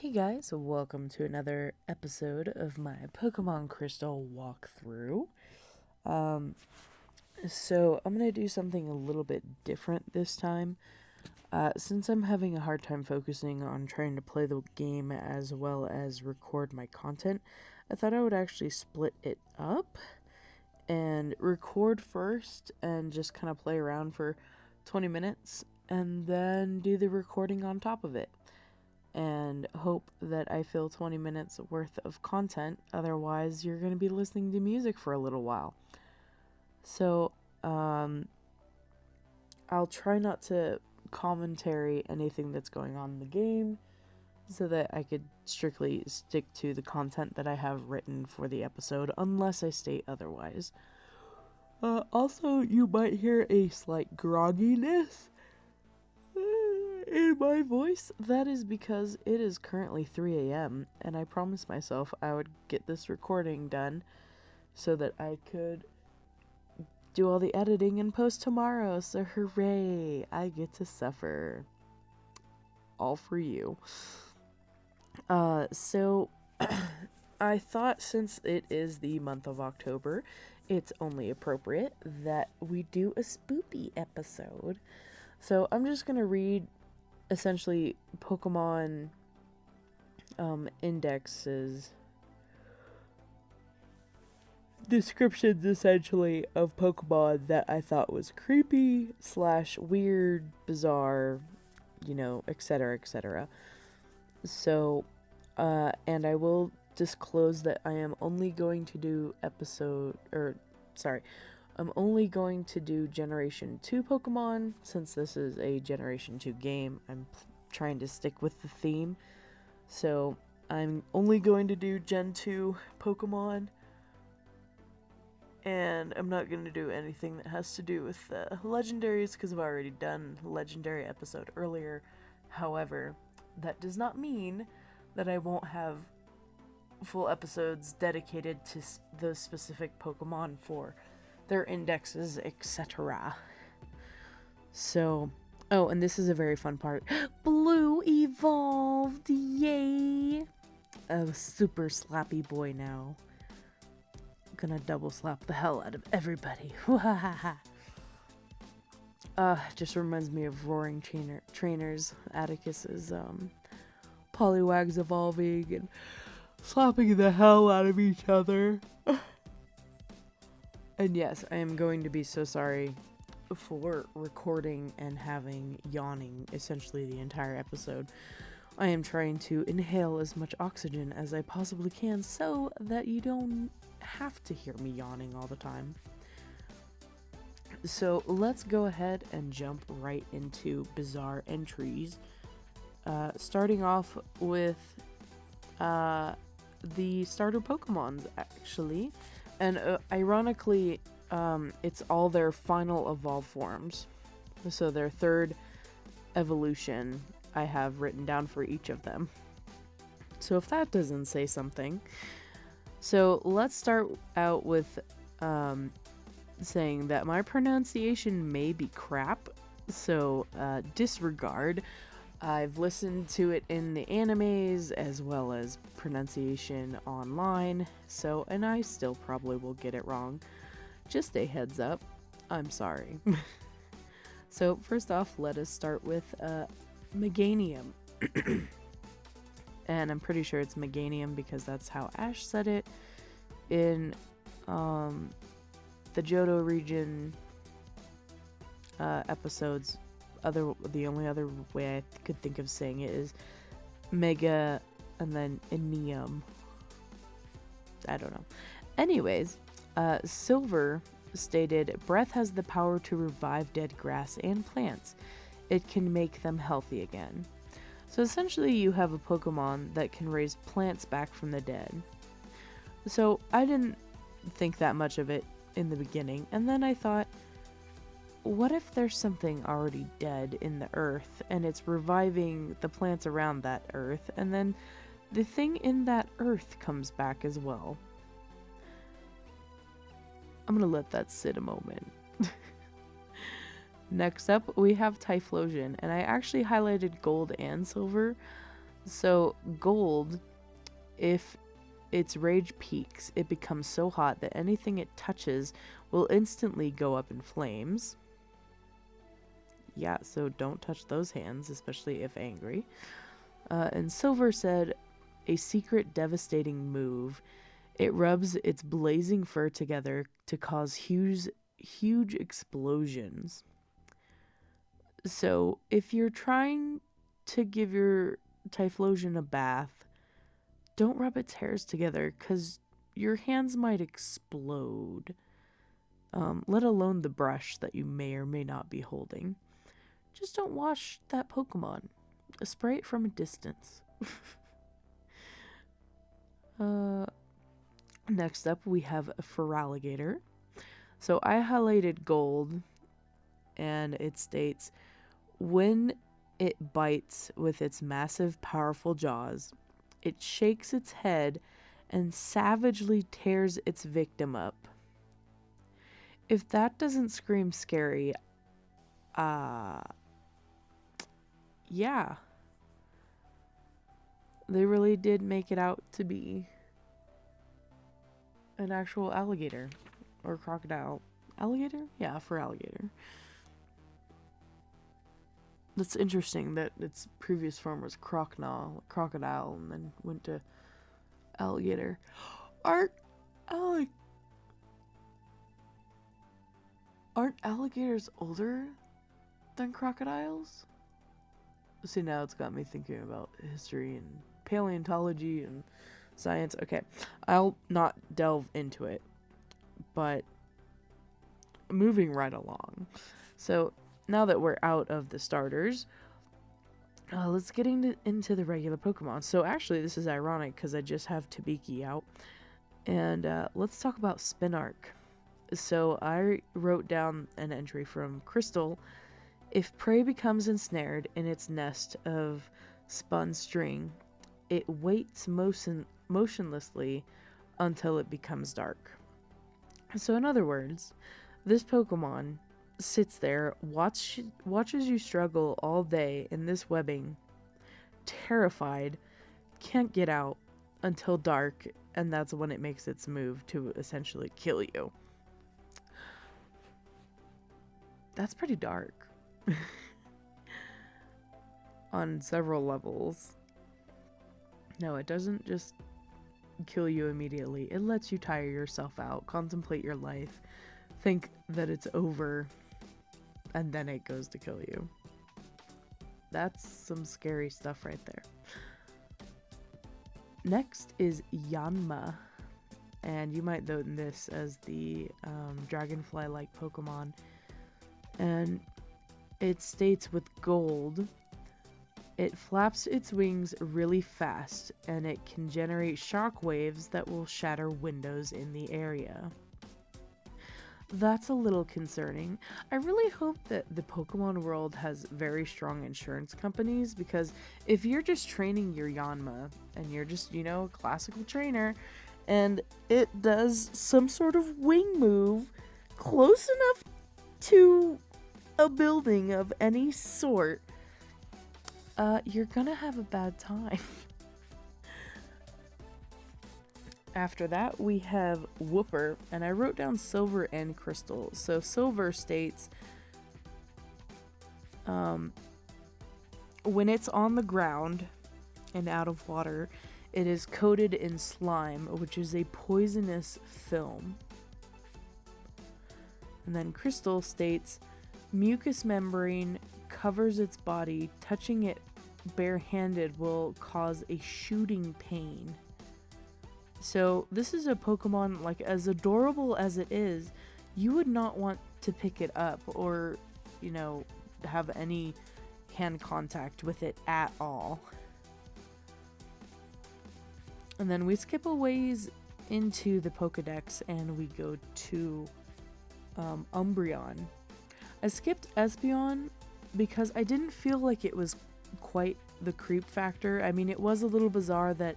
Hey guys, welcome to another episode of my Pokemon Crystal walkthrough. Um, so I'm gonna do something a little bit different this time. Since I'm having a hard time focusing on trying to play the game as well as record my content, I thought I would actually split it up and record first and just kind of play around for 20 minutes and then do the recording on top of it and hope that I fill 20 minutes worth of content. Otherwise, you're going to be listening to music for a little while. So, I'll try not to commentary anything that's going on in the game so that I could strictly stick to the content that I have written for the episode unless I state otherwise. Also, you might hear a slight grogginess in my voice. That is because it is currently 3 a.m. and I promised myself I would get this recording done so that I could do all the editing and post tomorrow. So hooray, I get to suffer. All for you. So I thought since it is the month of October, it's only appropriate that we do a Spoopy episode. So I'm just gonna read essentially Pokemon indexes, descriptions essentially of Pokemon that I thought was creepy / weird, bizarre, etc., etc. So, and I will disclose that I am only going to do I'm only going to do Generation 2 Pokemon, since this is a Generation 2 game. I'm trying to stick with the theme. So, I'm only going to do Gen 2 Pokemon. And I'm not going to do anything that has to do with Legendaries, because I've already done a Legendary episode earlier. However, that does not mean that I won't have full episodes dedicated to those specific Pokemon for their indexes, etc. So, oh, and this is a very fun part. Blue evolved! Yay! A super slappy boy now. Gonna double slap the hell out of everybody. Just reminds me of Roaring Trainers. Atticus's Poliwags evolving and slapping the hell out of each other. And yes, I am going to be so sorry for recording and having yawning essentially the entire episode. I am trying to inhale as much oxygen as I possibly can so that you don't have to hear me yawning all the time. So let's go ahead and jump right into bizarre entries. Starting off with the starter Pokemons, actually. And ironically, it's all their final evolve forms. So their third evolution I have written down for each of them. So if that doesn't say something. So let's start out with saying that my pronunciation may be crap. So disregard. I've listened to it in the animes as well as pronunciation online, and I still probably will get it wrong. Just a heads up, I'm sorry. So first off, let us start with Meganium. And I'm pretty sure it's Meganium because that's how Ash said it in the Johto region episodes. The only other way I could think of saying it is Mega and then Inium. I don't know. Anyways, Silver stated, breath has the power to revive dead grass and plants. It can make them healthy again. So essentially you have a Pokemon that can raise plants back from the dead. So I didn't think that much of it in the beginning, and then I thought, what if there's something already dead in the earth and it's reviving the plants around that earth, and then the thing in that earth comes back as well? I'm gonna let that sit a moment. Next up, we have Typhlosion, and I actually highlighted gold and silver So gold, if its rage peaks, it becomes so hot that anything it touches will instantly go up in flames. Yeah, so don't touch those hands, especially if angry. And silver said, a secret devastating move. It rubs its blazing fur together to cause huge explosions. So if you're trying to give your Typhlosion a bath, don't rub its hairs together because your hands might explode. Let alone the brush that you may or may not be holding. Just don't wash that Pokemon. Spray it from a distance. Next up, we have a Feraligatr. So I highlighted gold, and it states, when it bites with its massive, powerful jaws, it shakes its head and savagely tears its victim up. If that doesn't scream scary, yeah. They really did make it out to be an actual alligator or crocodile. Alligator? Yeah, Feraligatr. That's interesting that its previous form was crocodile, and then went to alligator. Aren't alligators older than crocodiles? See, now it's got me thinking about history and paleontology and science. Okay, I'll not delve into it, but moving right along. So now that we're out of the starters, let's get into the regular Pokemon. So actually, this is ironic because I just have Tabiki out. And let's talk about Spinark. So I wrote down an entry from Crystal. If prey becomes ensnared in its nest of spun string, it waits motionlessly until it becomes dark. So in other words, this Pokemon sits there, watches you struggle all day in this webbing, terrified, can't get out until dark, and that's when it makes its move to essentially kill you. That's pretty dark. On several levels. No, it doesn't just kill you immediately. It lets you tire yourself out, contemplate your life, think that it's over, and then it goes to kill you. That's some scary stuff right there. Next is Yanma, and you might know this as the dragonfly-like Pokemon. And it states with gold, it flaps its wings really fast, and it can generate shock waves that will shatter windows in the area. That's a little concerning. I really hope that the Pokemon world has very strong insurance companies, because if you're just training your Yanma, and you're just, a classical trainer, and it does some sort of wing move close enough to a building of any sort, you're gonna have a bad time. After that, we have Wooper, and I wrote down Silver and Crystal. So Silver states, when it's on the ground and out of water, it is coated in slime, which is a poisonous film. And then Crystal states, mucous membrane covers its body. Touching it barehanded will cause a shooting pain. So this is a Pokemon, like, as adorable as it is, you would not want to pick it up or, have any hand contact with it at all. And then we skip a ways into the Pokedex and we go to Umbreon. I skipped Espeon because I didn't feel like it was quite the creep factor. I mean, it was a little bizarre that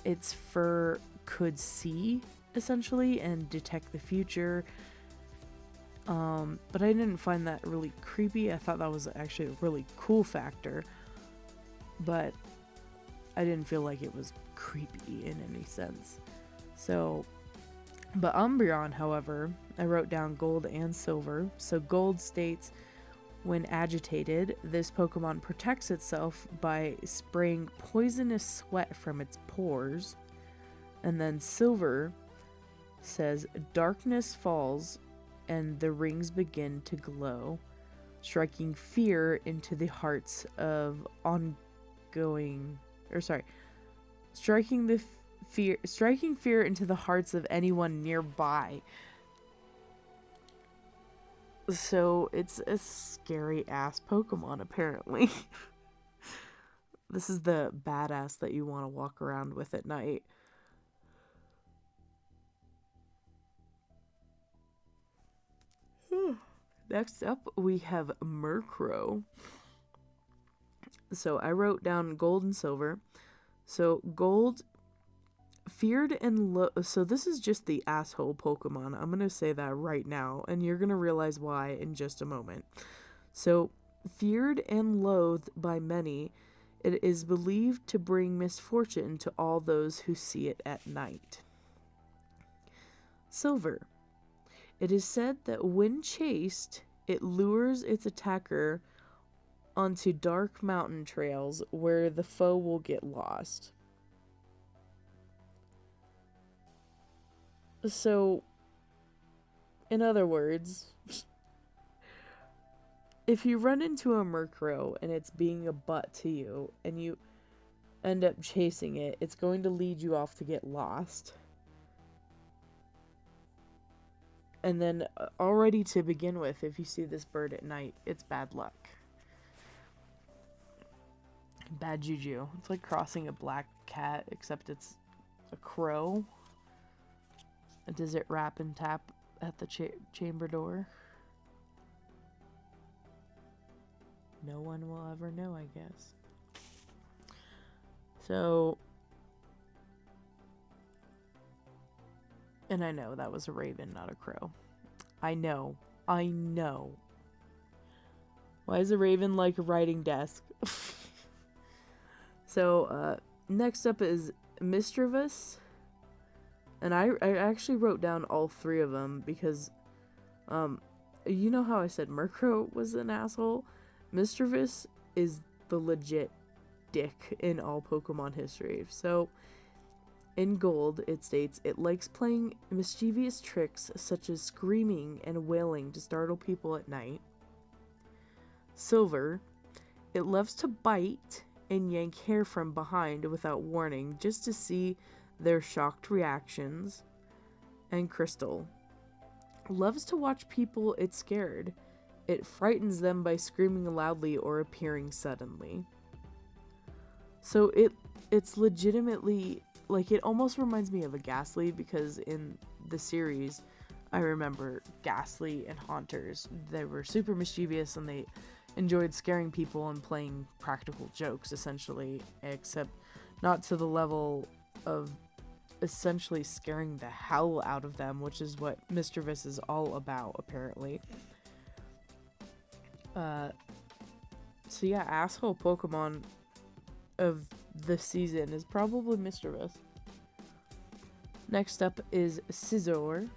its fur could see, essentially, and detect the future. But I didn't find that really creepy. I thought that was actually a really cool factor. But I didn't feel like it was creepy in any sense. So, but Umbreon, however, I wrote down gold and silver. So gold states, when agitated, this Pokemon protects itself by spraying poisonous sweat from its pores. And then silver says, darkness falls and the rings begin to glow, striking fear into the hearts of striking fear into the hearts of anyone nearby. So it's a scary ass Pokemon, apparently. This is the badass that you want to walk around with at night. Next up, we have Murkrow. So I wrote down gold and silver. So gold, feared and so this is just the asshole Pokemon. I'm gonna say that right now, and you're gonna realize why in just a moment. So, feared and loathed by many, it is believed to bring misfortune to all those who see it at night. Silver. It is said that when chased, it lures its attacker onto dark mountain trails where the foe will get lost. So, in other words, if you run into a Murkrow and it's being a butt to you and you end up chasing it, it's going to lead you off to get lost. And then already to begin with, if you see this bird at night, it's bad luck. Bad juju. It's like crossing a black cat, except it's a crow. Does it rap and tap at the chamber door? No one will ever know, I guess. So, and I know that was a raven, not a crow. I know. Why is a raven like a writing desk? So, next up is Mischievous. And I actually wrote down all three of them because, you know how I said Murkrow was an asshole? Mischievous is the legit dick in all Pokemon history. So, in gold, it states, it likes playing mischievous tricks such as screaming and wailing to startle people at night. Silver, it loves to bite and yank hair from behind without warning just to see their shocked reactions. And Crystal, loves to watch people it scared. It frightens them by screaming loudly or appearing suddenly. So it's legitimately, like, it almost reminds me of a Ghastly, because in the series, I remember Ghastly and Haunters, they were super mischievous and they enjoyed scaring people and playing practical jokes, essentially, except not to the level of essentially scaring the hell out of them, which is what Mischievous is all about, apparently. So yeah, asshole Pokemon of the season is probably Mischievous. Next up is Scizor.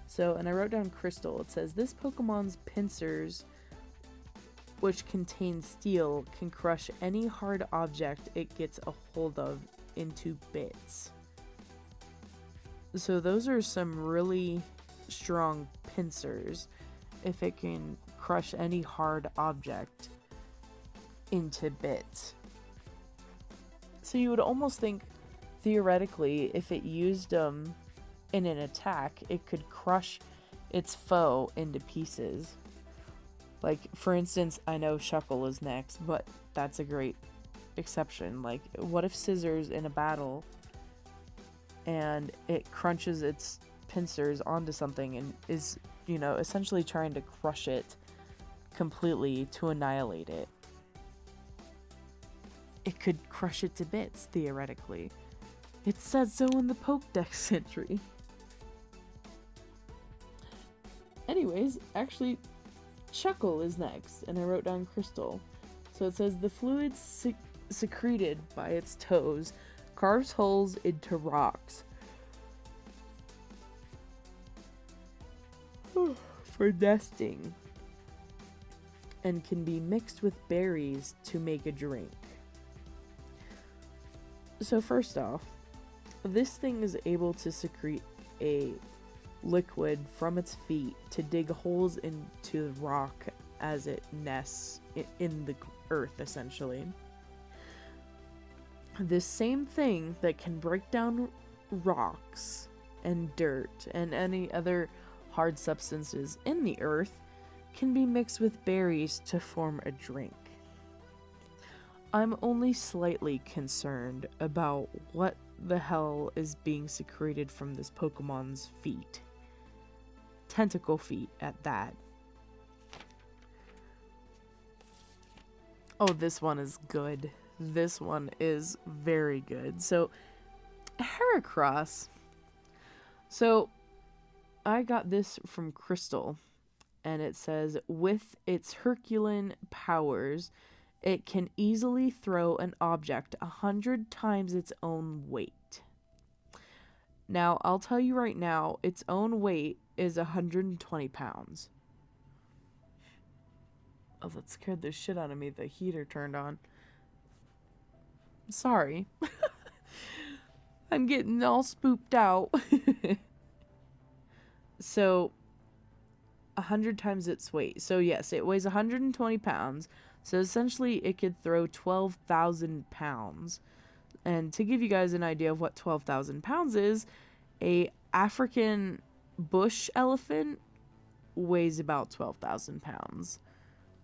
So, and I wrote down Crystal. It says, this Pokemon's pincers, which contain steel, can crush any hard object it gets a hold of into bits. So those are some really strong pincers if it can crush any hard object into bits. So you would almost think, theoretically, if it used them in an attack, it could crush its foe into pieces. Like, for instance, I know Shuckle is next, but that's a great exception. Like, what if Scissors in a battle and it crunches its pincers onto something and is, you know, essentially trying to crush it completely to annihilate it? It could crush it to bits, theoretically. It says so in the Pokedex entry. Anyways, actually, Shuckle is next, and I wrote down Crystal. So it says, the fluid secreted by its toes, carves holes into rocks for nesting, and can be mixed with berries to make a drink. So first off, this thing is able to secrete a liquid from its feet to dig holes into the rock as it nests in the earth, essentially. This same thing that can break down rocks and dirt and any other hard substances in the earth can be mixed with berries to form a drink. I'm only slightly concerned about what the hell is being secreted from this Pokemon's feet. Tentacle feet at that. Oh, this one is good. This one is very good. So, Heracross. So, I got this from Crystal, and it says, with its Herculean powers, it can easily throw an object 100 times its own weight. Now, I'll tell you right now, its own weight is 120 pounds. Oh, that scared the shit out of me. The heater turned on. Sorry. I'm getting all spooked out. So, 100 times its weight. So, yes, it weighs 120 pounds. So, essentially, it could throw 12,000 pounds. And to give you guys an idea of what 12,000 pounds is, a African bush elephant weighs about 12,000 pounds.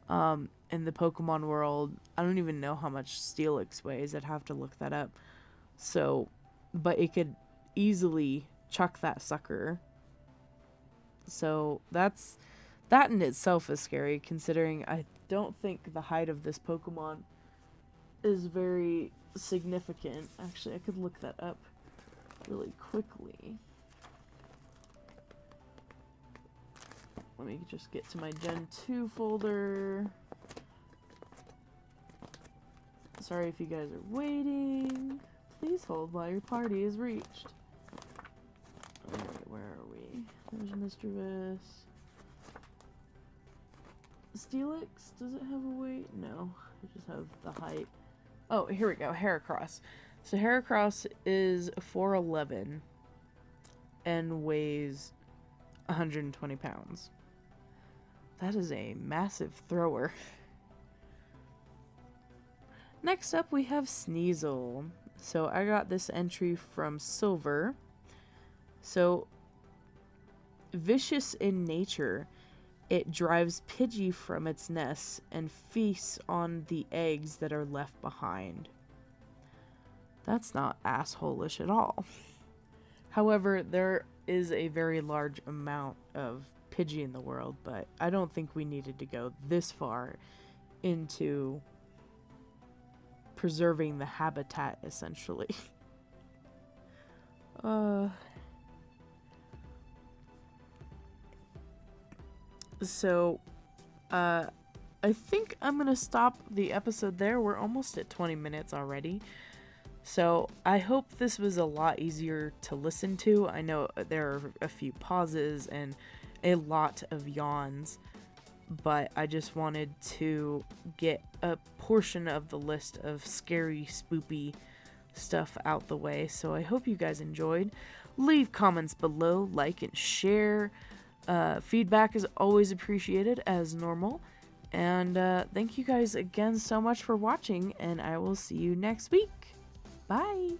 In the Pokemon world, I don't even know how much Steelix weighs. I'd have to look that up. So, but it could easily chuck that sucker. So, that in itself is scary, considering I don't think the height of this Pokemon is very significant. Actually, I could look that up really quickly. Let me just get to my Gen 2 folder. Sorry if you guys are waiting. Please hold while your party is reached. Alright, where are we? There's Mischievous. Steelix, does it have a weight? No, I just have the height. Oh, here we go, Heracross. So Heracross is 4'11" and weighs 120 pounds. That is a massive thrower. Next up, we have Sneasel. So I got this entry from Silver. So, vicious in nature, it drives Pidgey from its nest and feasts on the eggs that are left behind. That's not asshole-ish at all. However, there is a very large amount of Pidgey in the world, but I don't think we needed to go this far into preserving the habitat, essentially. So, I think I'm gonna stop the episode there. We're almost at 20 minutes already. So, I hope this was a lot easier to listen to. I know there are a few pauses and a lot of yawns, but I just wanted to get a portion of the list of scary, spoopy stuff out the way. So, I hope you guys enjoyed. Leave comments below, like and share. Feedback is always appreciated as normal. And thank you guys again so much for watching, and I will see you next week. Bye!